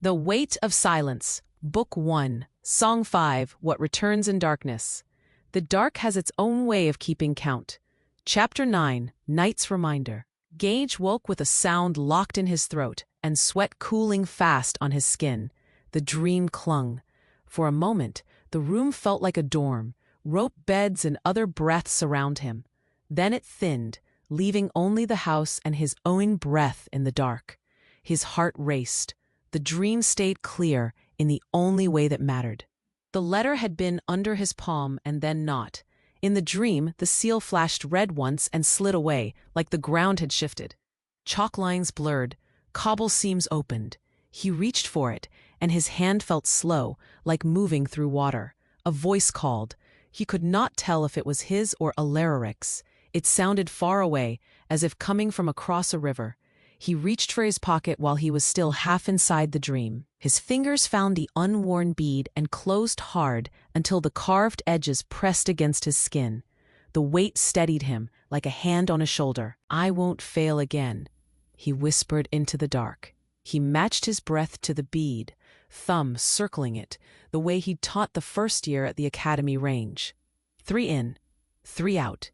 The Weight of Silence, Book 1, Song 5, What Returns in Darkness. The dark has its own way of keeping count. Chapter 9, Night's Reminder. Gage woke with a sound locked in his throat and sweat cooling fast on his skin. The dream clung. For a moment, the room felt like a dorm, rope beds and other breaths around him. Then it thinned, leaving only the house and his own breath in the dark. His heart raced. The dream stayed clear in the only way that mattered. The letter had been under his palm and then not. In the dream, the seal flashed red once and slid away, like the ground had shifted. Chalk lines blurred, cobble seams opened. He reached for it, and his hand felt slow, like moving through water. A voice called. He could not tell if it was his or Alaric's. It sounded far away, as if coming from across a river. He reached for his pocket while he was still half inside the dream. His fingers found the unworn bead and closed hard until the carved edges pressed against his skin. The weight steadied him, like a hand on a shoulder. "I won't fail again," he whispered into the dark. He matched his breath to the bead, thumb circling it, the way he'd taught the first year at the Academy range. 3 in, 3 out.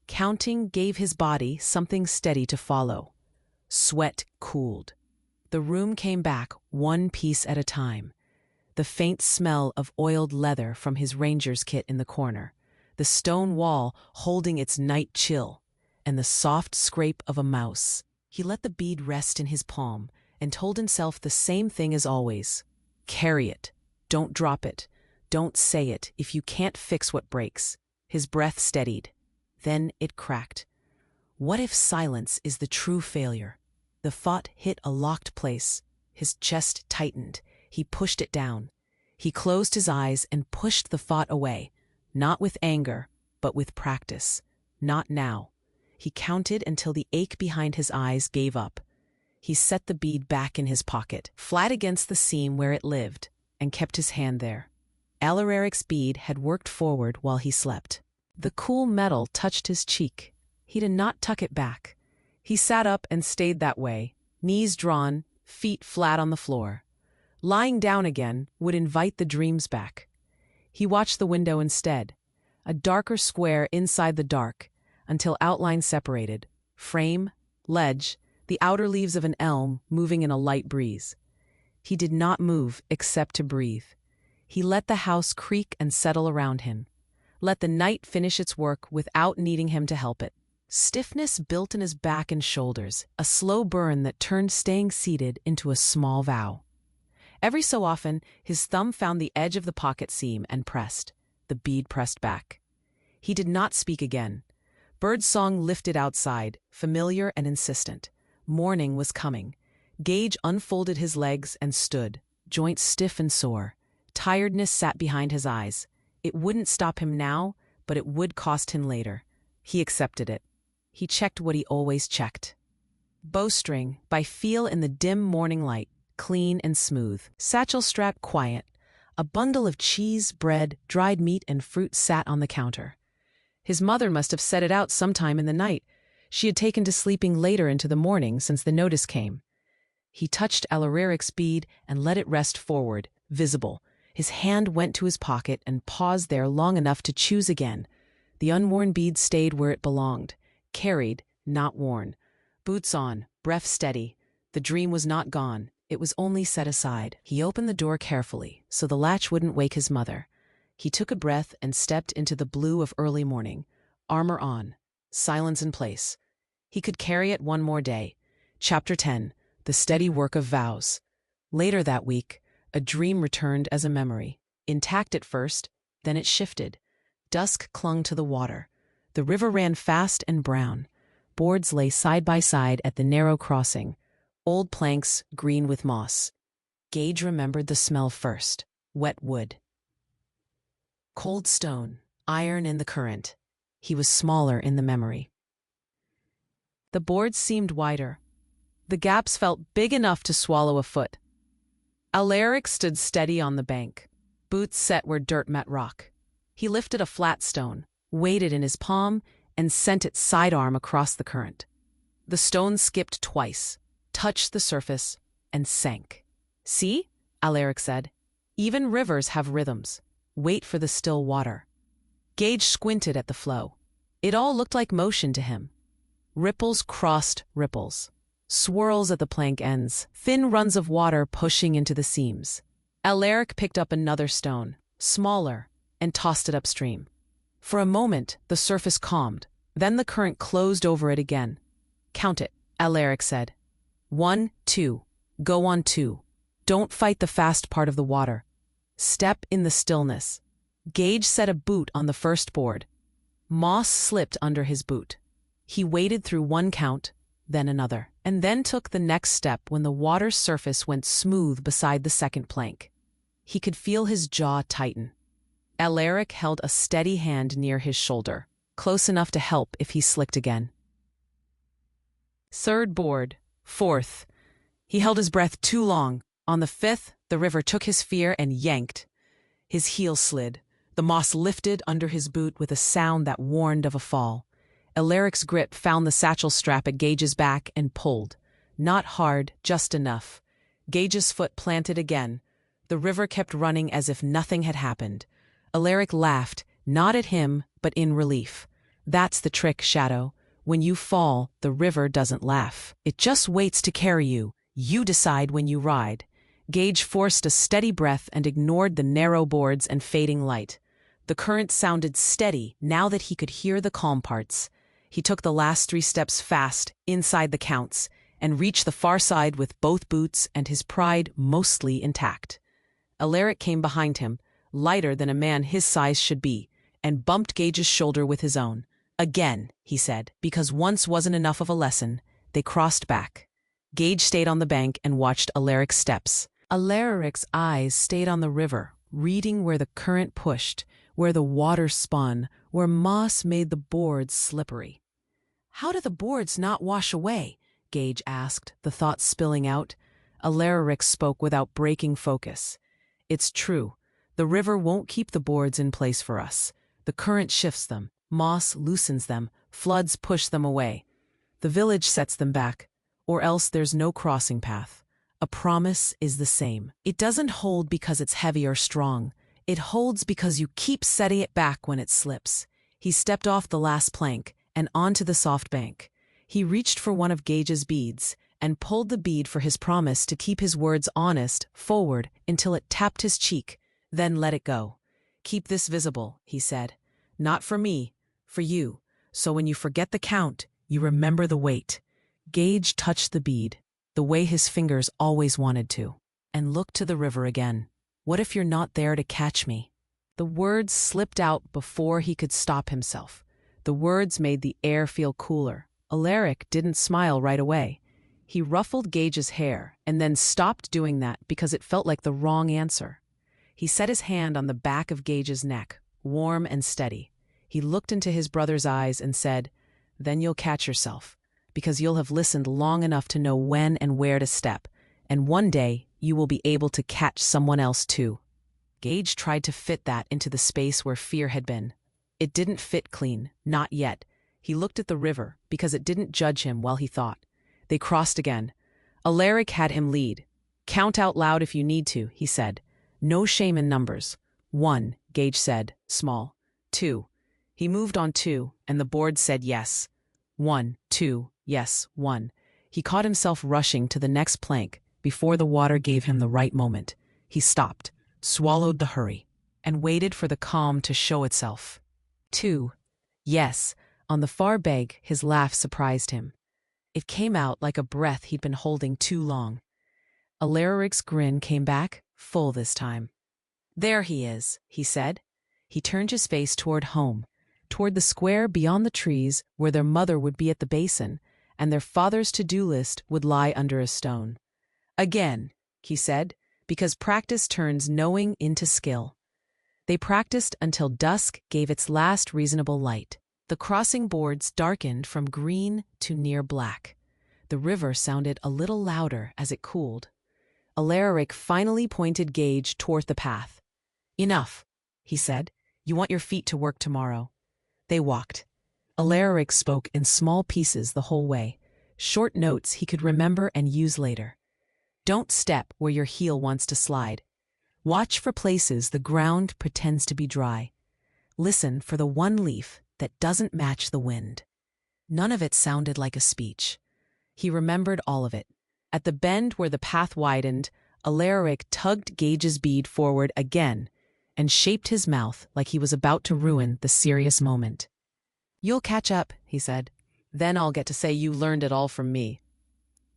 Counting gave his body something steady to follow. Sweat cooled. The room came back, one piece at a time. The faint smell of oiled leather from his ranger's kit in the corner, the stone wall holding its night chill, and the soft scrape of a mouse. He let the bead rest in his palm and told himself the same thing as always. Carry it. Don't drop it. Don't say it if you can't fix what breaks. His breath steadied. Then it cracked. What if silence is the true failure? The thought hit a locked place. His chest tightened. He pushed it down. He closed his eyes and pushed the thought away, not with anger, but with practice. Not now. He counted until the ache behind his eyes gave up. He set the bead back in his pocket, flat against the seam where it lived, and kept his hand there. Alaric's bead had worked forward while he slept. The cool metal touched his cheek. He did not tuck it back. He sat up and stayed that way, knees drawn, feet flat on the floor. Lying down again would invite the dreams back. He watched the window instead, a darker square inside the dark, until outlines separated, frame, ledge, the outer leaves of an elm moving in a light breeze. He did not move except to breathe. He let the house creak and settle around him. Let the night finish its work without needing him to help it. Stiffness built in his back and shoulders, a slow burn that turned staying seated into a small vow. Every so often, his thumb found the edge of the pocket seam and pressed. The bead pressed back. He did not speak again. Birdsong lifted outside, familiar and insistent. Morning was coming. Gage unfolded his legs and stood, joints stiff and sore. Tiredness sat behind his eyes. It wouldn't stop him now, but it would cost him later. He accepted it. He checked what he always checked. Bowstring, by feel in the dim morning light, clean and smooth. Satchel strap quiet. A bundle of cheese, bread, dried meat, and fruit sat on the counter. His mother must have set it out sometime in the night. She had taken to sleeping later into the morning since the notice came. He touched Alaric's bead and let it rest forward, visible. His hand went to his pocket and paused there long enough to choose again. The unworn bead stayed where it belonged. Carried, not worn. Boots on, breath steady. The dream was not gone. It was only set aside. He opened the door carefully, so the latch wouldn't wake his mother. He took a breath and stepped into the blue of early morning. Armor on. Silence in place. He could carry it one more day. Chapter 10, The Steady Work of Vows. Later that week, a dream returned as a memory. Intact at first, then it shifted. Dusk clung to the water. The river ran fast and brown. Boards lay side by side at the narrow crossing. Old planks green with moss. Gage remembered the smell first. Wet wood. Cold stone, iron in the current. He was smaller in the memory. The boards seemed wider. The gaps felt big enough to swallow a foot. Alaric stood steady on the bank, boots set where dirt met rock. He lifted a flat stone, weighed it in his palm, and sent it sidearm across the current. The stone skipped twice, touched the surface, and sank. See, Alaric said. Even rivers have rhythms. Wait for the still water. Gage squinted at the flow. It all looked like motion to him. Ripples crossed ripples. Swirls at the plank ends, thin runs of water pushing into the seams. Alaric picked up another stone, smaller, and tossed it upstream. For a moment, the surface calmed. Then the current closed over it again. Count it, Alaric said. 1, 2. Go on 2. Don't fight the fast part of the water. Step in the stillness. Gage set a boot on the first board. Moss slipped under his boot. He waded through one count, then another, and then took the next step when the water's surface went smooth beside the second plank. He could feel his jaw tighten. Alaric held a steady hand near his shoulder, close enough to help if he slicked again. Third board, fourth. He held his breath too long. On the fifth, the river took his fear and yanked. His heel slid. The moss lifted under his boot with a sound that warned of a fall. Alaric's grip found the satchel strap at Gage's back and pulled. Not hard, just enough. Gage's foot planted again. The river kept running as if nothing had happened. Alaric laughed, not at him, but in relief. That's the trick, Shadow. When you fall, the river doesn't laugh. It just waits to carry you. You decide when you ride. Gage forced a steady breath and ignored the narrow boards and fading light. The current sounded steady now that he could hear the calm parts. He took the last 3 steps fast, inside the counts, and reached the far side with both boots and his pride mostly intact. Alaric came behind him, lighter than a man his size should be, and bumped Gage's shoulder with his own. Again, he said, because once wasn't enough of a lesson. They crossed back. Gage stayed on the bank and watched Alaric's steps. Alaric's eyes stayed on the river, reading where the current pushed, where the water spun, where moss made the boards slippery. How do the boards not wash away? Gage asked, the thoughts spilling out. Alaric spoke without breaking focus. It's true. The river won't keep the boards in place for us. The current shifts them. Moss loosens them. Floods push them away. The village sets them back. Or else there's no crossing path. A promise is the same. It doesn't hold because it's heavy or strong. It holds because you keep setting it back when it slips. He stepped off the last plank and onto the soft bank. He reached for one of Gage's beads and pulled the bead for his promise to keep his words honest forward until it tapped his cheek, then let it go. Keep this visible, he said. Not for me, for you. So when you forget the count, you remember the weight. Gage touched the bead, the way his fingers always wanted to, and looked to the river again. What if you're not there to catch me? The words slipped out before he could stop himself. The words made the air feel cooler. Alaric didn't smile right away. He ruffled Gage's hair and then stopped doing that because it felt like the wrong answer. He set his hand on the back of Gage's neck, warm and steady. He looked into his brother's eyes and said, "Then you'll catch yourself, because you'll have listened long enough to know when and where to step, and one day you will be able to catch someone else too." Gage tried to fit that into the space where fear had been. It didn't fit clean, not yet. He looked at the river because it didn't judge him while he thought. They crossed again. Alaric had him lead. "Count out loud if you need to," he said. "No shame in numbers." 1, Gage said, small. 2. He moved on 2, and the board said yes. 1, 2, yes, 1. He caught himself rushing to the next plank before the water gave him the right moment. He stopped, swallowed the hurry, and waited for the calm to show itself. 2. Yes, on the far bank, his laugh surprised him. It came out like a breath he'd been holding too long. Alaric's grin came back, full this time. "There he is," he said. He turned his face toward home, toward the square beyond the trees where their mother would be at the basin, and their father's to-do list would lie under a stone. "Again," he said, because practice turns knowing into skill. They practiced until dusk gave its last reasonable light. The crossing boards darkened from green to near black. The river sounded a little louder as it cooled. Alaric finally pointed Gage toward the path. "Enough," he said. "You want your feet to work tomorrow." They walked. Alaric spoke in small pieces the whole way, short notes he could remember and use later. Don't step where your heel wants to slide. Watch for places the ground pretends to be dry. Listen for the one leaf that doesn't match the wind. None of it sounded like a speech. He remembered all of it. At the bend where the path widened, Alaric tugged Gage's bead forward again and shaped his mouth like he was about to ruin the serious moment. "You'll catch up," he said. "Then I'll get to say you learned it all from me."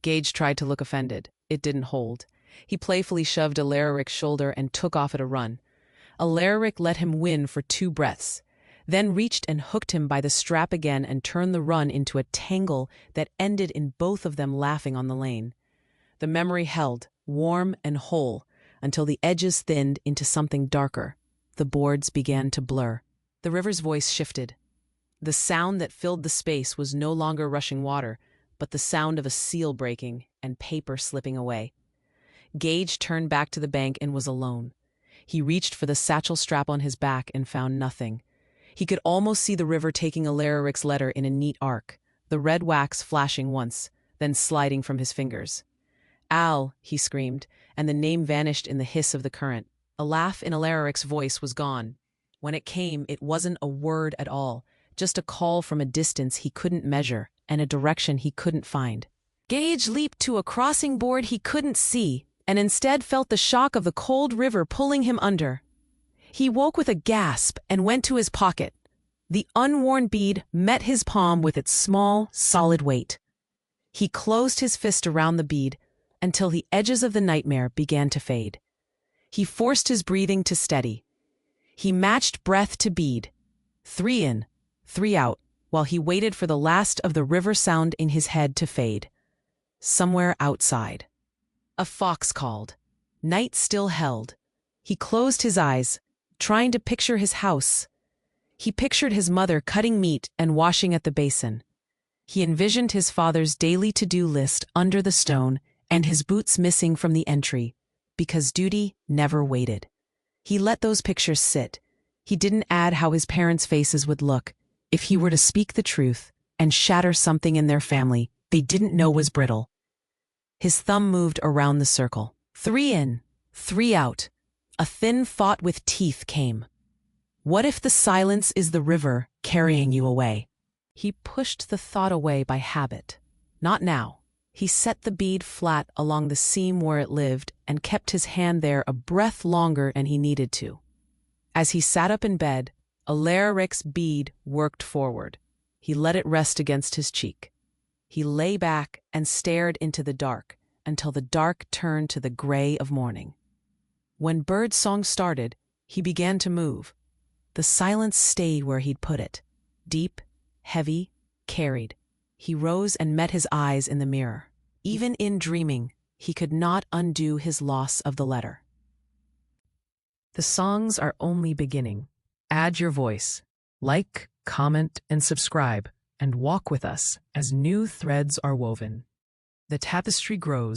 Gage tried to look offended. It didn't hold. He playfully shoved Alaric's shoulder and took off at a run. Alaric let him win for 2 breaths, then reached and hooked him by the strap again and turned the run into a tangle that ended in both of them laughing on the lane. The memory held, warm and whole, until the edges thinned into something darker. The boards began to blur. The river's voice shifted. The sound that filled the space was no longer rushing water, but the sound of a seal breaking and paper slipping away. Gage turned back to the bank and was alone. He reached for the satchel strap on his back and found nothing. He could almost see the river taking Alaric's letter in a neat arc, the red wax flashing once, then sliding from his fingers. "Al," he screamed, and the name vanished in the hiss of the current. A laugh in Alaric's voice was gone. When it came, it wasn't a word at all, just a call from a distance he couldn't measure and a direction he couldn't find. Gage leaped to a crossing board he couldn't see, and instead felt the shock of the cold river pulling him under. He woke with a gasp and went to his pocket. The unworn bead met his palm with its small, solid weight. He closed his fist around the bead until the edges of the nightmare began to fade. He forced his breathing to steady. He matched breath to bead, 3 in, 3 out, while he waited for the last of the river sound in his head to fade. Somewhere outside. A fox called. Night still held. He closed his eyes, trying to picture his house. He pictured his mother cutting meat and washing at the basin. He envisioned his father's daily to-do list under the stone and his boots missing from the entry, because duty never waited. He let those pictures sit. He didn't add how his parents' faces would look if he were to speak the truth and shatter something in their family they didn't know was brittle. His thumb moved around the circle. 3 in, 3 out. A thin thought with teeth came. What if the silence is the river carrying you away? He pushed the thought away by habit. Not now. He set the bead flat along the seam where it lived and kept his hand there a breath longer than he needed to. As he sat up in bed, Alaric's bead worked forward. He let it rest against his cheek. He lay back and stared into the dark until the dark turned to the gray of morning. When bird song started, he began to move. The silence stayed where he'd put it. Deep, heavy, carried. He rose and met his eyes in the mirror. Even in dreaming, he could not undo his loss of the letter. The songs are only beginning. Add your voice. Like, comment, and subscribe, and walk with us as new threads are woven. The tapestry grows